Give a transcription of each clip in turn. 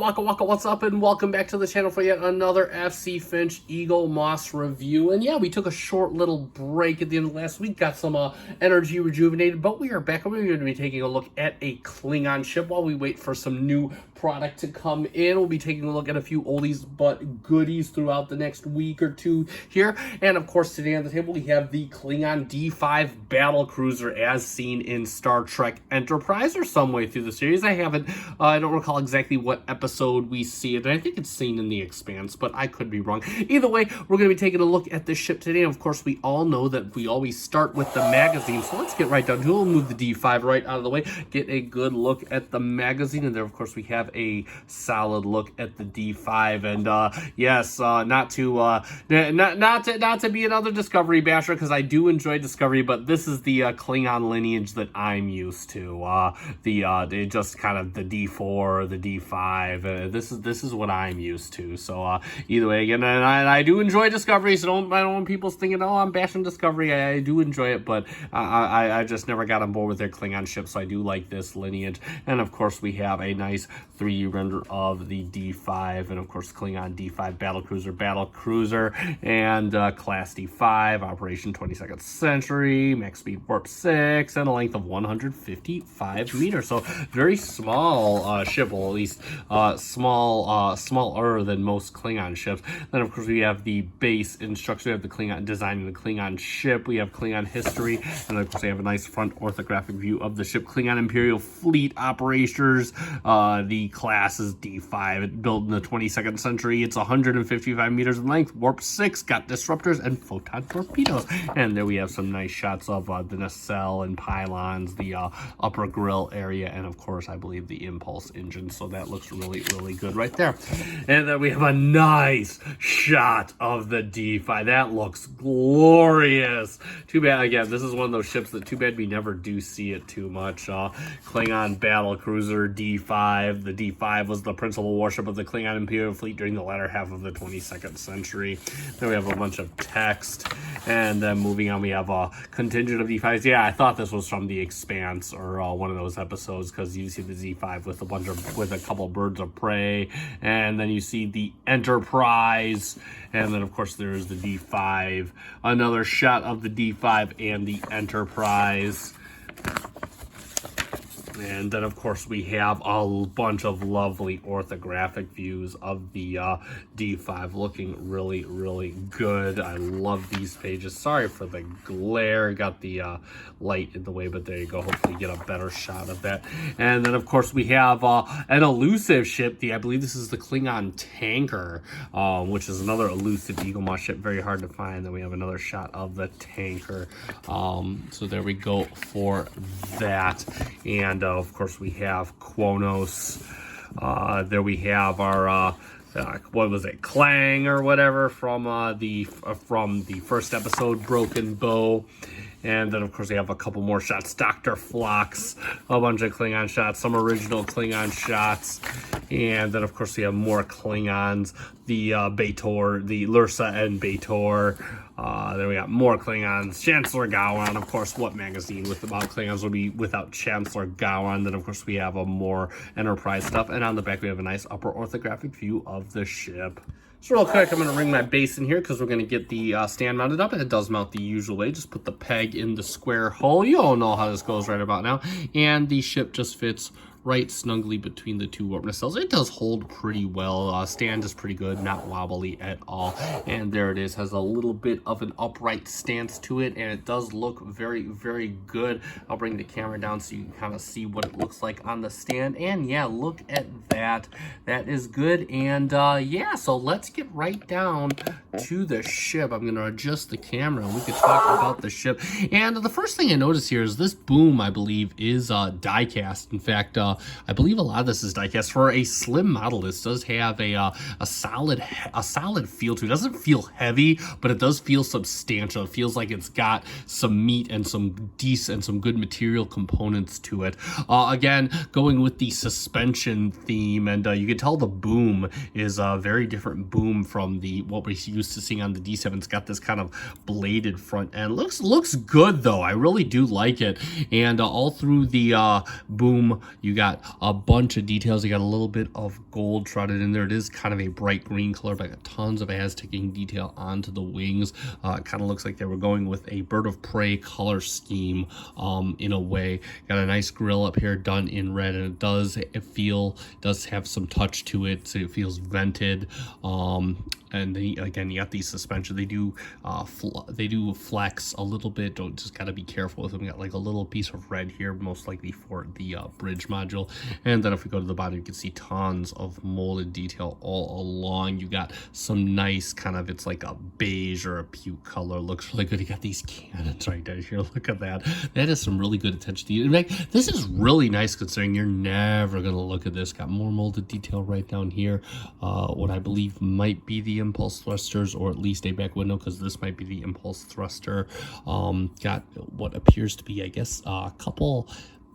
Waka, what's up, and welcome back to the channel for yet another FC Finch Eaglemoss review. And yeah, we took a short little break at the end of last week, got some energy rejuvenated, but we are back, and we're going to be taking a look at a Klingon ship while we wait for some new product to come in. We'll be taking a look at a few oldies but goodies throughout the next week or two here. And of course, today on the table, we have the Klingon D5 Battlecruiser as seen in Star Trek Enterprise or some way through the series. I don't recall exactly what episode we see it. I think it's seen in The Expanse, but I could be wrong. Either way, we're going to be taking a look at this ship today. And of course, we all know that we always start with the magazine. So let's get right down to it. We'll move the D5 right out of the way, get a good look at the magazine. And there, of course, we have a solid look at the D5. And yes, not to be another Discovery basher, because I do enjoy Discovery, but this is the Klingon lineage that I'm used to. Just kind of the D4, the D5. This is what I'm used to. So either way, again, and I do enjoy Discovery. So I don't want people thinking, oh, I'm bashing Discovery. I do enjoy it, but I just never got on board with their Klingon ship. So I do like this lineage. And of course, we have a nice 3D render of the D5, and of course, Klingon D5 Battlecruiser, and Class D5, Operation 22nd Century, max speed warp 6, and a length of 155 meters. So very small ship, well, at least smaller than most Klingon ships. Then, of course, we have the base instruction. We have the Klingon designing the Klingon ship. We have Klingon history, and of course, we have a nice front orthographic view of the ship. Klingon Imperial Fleet operators. The class is D5, built in the 22nd century. It's 155 meters in length, warp 6, got disruptors and photon torpedoes. And there we have some nice shots of the nacelle and pylons, the upper grill area, and of course, I believe the impulse engine. So that looks really, really good right there. And then we have a nice shot of the D5. That looks glorious. Too bad, again, this is one of those ships that too bad we never do see it too much. Klingon Battlecruiser D5. The D5 was the principal warship of the Klingon Imperial Fleet during the latter half of the 22nd century. Then we have a bunch of text. And then moving on, we have a contingent of D5s. Yeah, I thought this was from The Expanse or one of those episodes, because you see the Z5 with a couple birds of prey, and then you see the Enterprise, and then of course there's the D5. Another shot of the D5 and the Enterprise. And then, of course, we have a bunch of lovely orthographic views of the D5, looking really, really good. I love these pages. Sorry for the glare. Got the light in the way, but there you go. Hopefully you get a better shot of that. And then, of course, we have an elusive ship. I believe this is the Klingon tanker, which is another elusive Eaglemoss ship. Very hard to find. Then we have another shot of the tanker. So there we go for that. And of course, we have Kronos. There we have our what was it, Clang or whatever from the first episode, Broken Bow. And then, of course, we have a couple more shots. Dr. Phlox, a bunch of Klingon shots, some original Klingon shots. And then, of course, we have more Klingons, the B'Etor, the Lursa and B'Etor. Then we got more Klingons. Chancellor Gowron, of course, what magazine about Klingons would be without Chancellor Gowron? Then, of course, we have a more Enterprise stuff. And on the back, we have a nice upper orthographic view of the ship. So real quick, I'm going to ring my base in here because we're going to get the stand mounted up, and it does mount the usual way. Just put the peg in the square hole. You all know how this goes right about now. And the ship just fits right snugly between the two warp nacelles. It does hold pretty well. Stand is pretty good, not wobbly at all. And there it is, has a little bit of an upright stance to it, and it does look very, very good. I'll bring the camera down so you can kind of see what it looks like on the stand. And yeah, look at that. That is good. And yeah, so let's get right down to the ship. I'm going to adjust the camera and we can talk about the ship. And the first thing I notice here is this boom, I believe, is die-cast. In fact, I believe a lot of this is die-cast. For a slim model, this does have a solid feel to it. It doesn't feel heavy, but it does feel substantial. It feels like it's got some meat and some decent and some good material components to it. Again, going with the suspension theme, and you can tell the boom is a very different boom from what we're used to seeing on the D7. It's got this kind of bladed front end. Looks good though. I really do like it. And all through the boom, you got got a bunch of details. You got a little bit of gold trotted in there. It is kind of a bright green color, but I got tons of Aztecing detail onto the wings. It kind of looks like they were going with a bird of prey color scheme in a way. Got a nice grill up here done in red, and it does have some touch to it, so it feels vented. And then, again, you got these suspension. They do flex a little bit. Don't just gotta be careful with them. You got like a little piece of red here, most likely for the bridge module. And then if we go to the bottom, you can see tons of molded detail all along. You got some nice kind of, it's like a beige or a puke color. Looks really good. You got these cannons right down here. Look at that. That is some really good attention to detail. In fact, this is really nice considering you're never gonna look at this. Got more molded detail right down here. What I believe might be the impulse thrusters, or at least a back window, because this might be the impulse thruster. Got what appears to be, I guess, a couple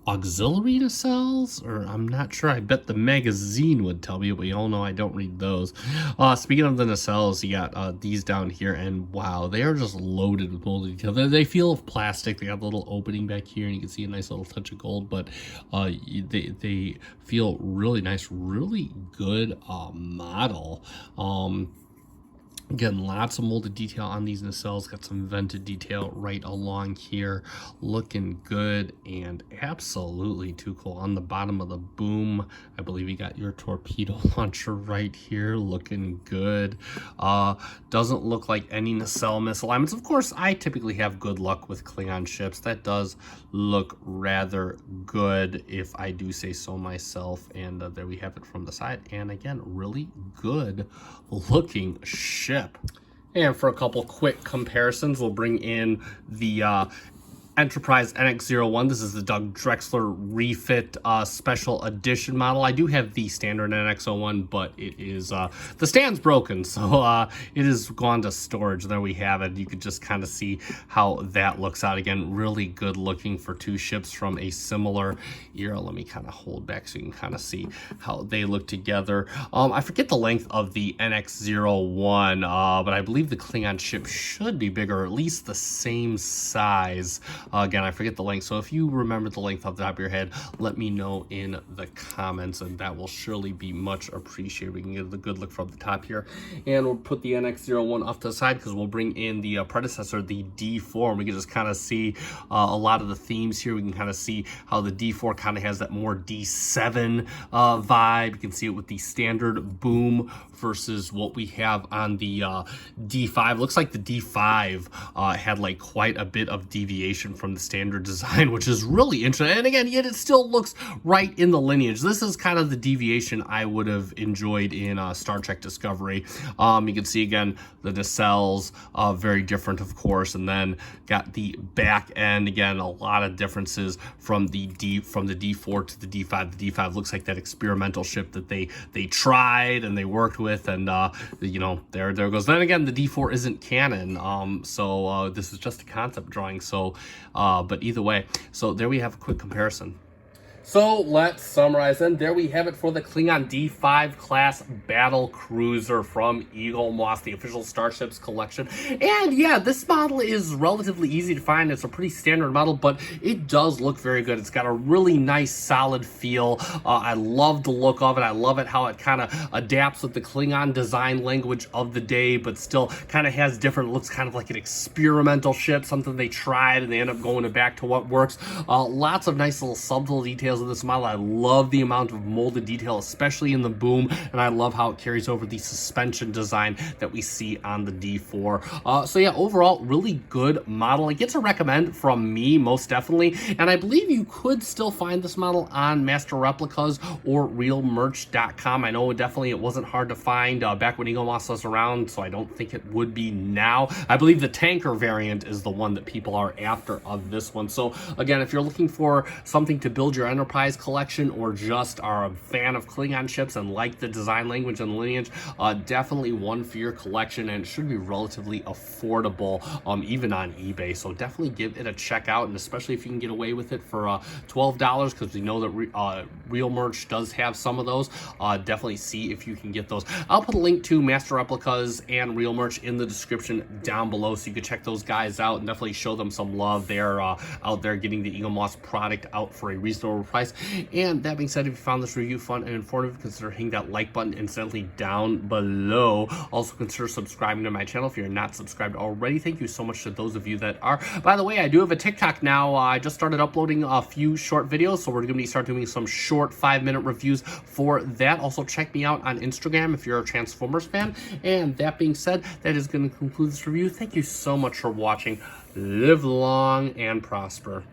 auxiliary nacelles, or I'm not sure. I bet the magazine would tell me, but we all know I don't read those. Speaking of the nacelles, you got these down here, and wow, they are just loaded with molded detail. They feel of plastic. They got a little opening back here, and you can see a nice little touch of gold, but they feel really nice, really good model. Again, lots of molded detail on these nacelles. Got some vented detail right along here. Looking good and absolutely too cool. On the bottom of the boom, I believe you got your torpedo launcher right here. Looking good. Doesn't look like any nacelle misalignments. Of course, I typically have good luck with Klingon ships. That does look rather good, if I do say so myself. And there we have it from the side. And again, really good looking ship. And for a couple quick comparisons, we'll bring in the Enterprise NX-01. This is the Doug Drexler refit special edition model. I do have the standard NX-01, but it is the stand's broken, so it is gone to storage. There we have it. You could just kind of see how that looks out. Again, really good looking for two ships from a similar era. Let me kind of hold back so you can kind of see how they look together. I forget the length of the NX-01, but I believe the Klingon ship should be bigger, or at least the same size. Again, I forget the length, so if you remember the length off the top of your head, let me know in the comments, and that will surely be much appreciated. We can get a good look from the top here, and we'll put the NX-01 off to the side because we'll bring in the predecessor, the D4, and we can just kind of see a lot of the themes here. We can kind of see how the D4 kind of has that more D7 vibe. You can see it with the standard boom versus what we have on the D5. Looks like the D5 had like quite a bit of deviation from the standard design, which is really interesting. And again, yet it still looks right in the lineage. This is kind of the deviation I would have enjoyed in Star Trek Discovery. You can see again the nacelles, very different, of course, and then got the back end. Again, a lot of differences from the D4 to the D5. The D5 looks like that experimental ship that they tried and they worked with, and you know, there goes. Then again, the D4 isn't canon, so this is just a concept drawing. So, but either way, so there we have a quick comparison. So let's summarize, and there we have it for the Klingon D5 class battle cruiser from Eaglemoss, the official Starships collection. And yeah, this model is relatively easy to find. It's a pretty standard model, but it does look very good. It's got a really nice solid feel. I love the look of it. I love it how it kind of adapts with the Klingon design language of the day, but still kind of has different looks, kind of like an experimental ship, something they tried and they end up going back to what works. Lots of nice little subtle details of this model. I love the amount of molded detail, especially in the boom, and I love how it carries over the suspension design that we see on the D4. So yeah, overall, really good model. It gets a recommend from me, most definitely, and I believe you could still find this model on Master Replicas or realmerch.com. I know definitely it wasn't hard to find back when Eaglemoss was around, so I don't think it would be now. I believe the tanker variant is the one that people are after of this one. So again, if you're looking for something to build your Enterprise collection, or just are a fan of Klingon ships and like the design language and lineage, definitely one for your collection, and it should be relatively affordable, even on eBay. So definitely give it a check out, and especially if you can get away with it for $12, because we know that Real Merch does have some of those. Definitely see if you can get those. I'll put a link to Master Replicas and Real Merch in the description down below, so you can check those guys out and definitely show them some love. They're out there getting the Eaglemoss product out for a reasonable price. sacrifice. And that being said, if you found this review fun and informative, consider hitting that like button instantly down below. Also consider subscribing to my channel if you're not subscribed already. Thank you so much to those of you that are. By the way, I do have a TikTok now. I just started uploading a few short videos, so we're going to start doing some short 5-minute reviews for that. Also check me out on Instagram if you're a Transformers fan. And that being said, that is going to conclude this review. Thank you so much for watching. Live long and prosper.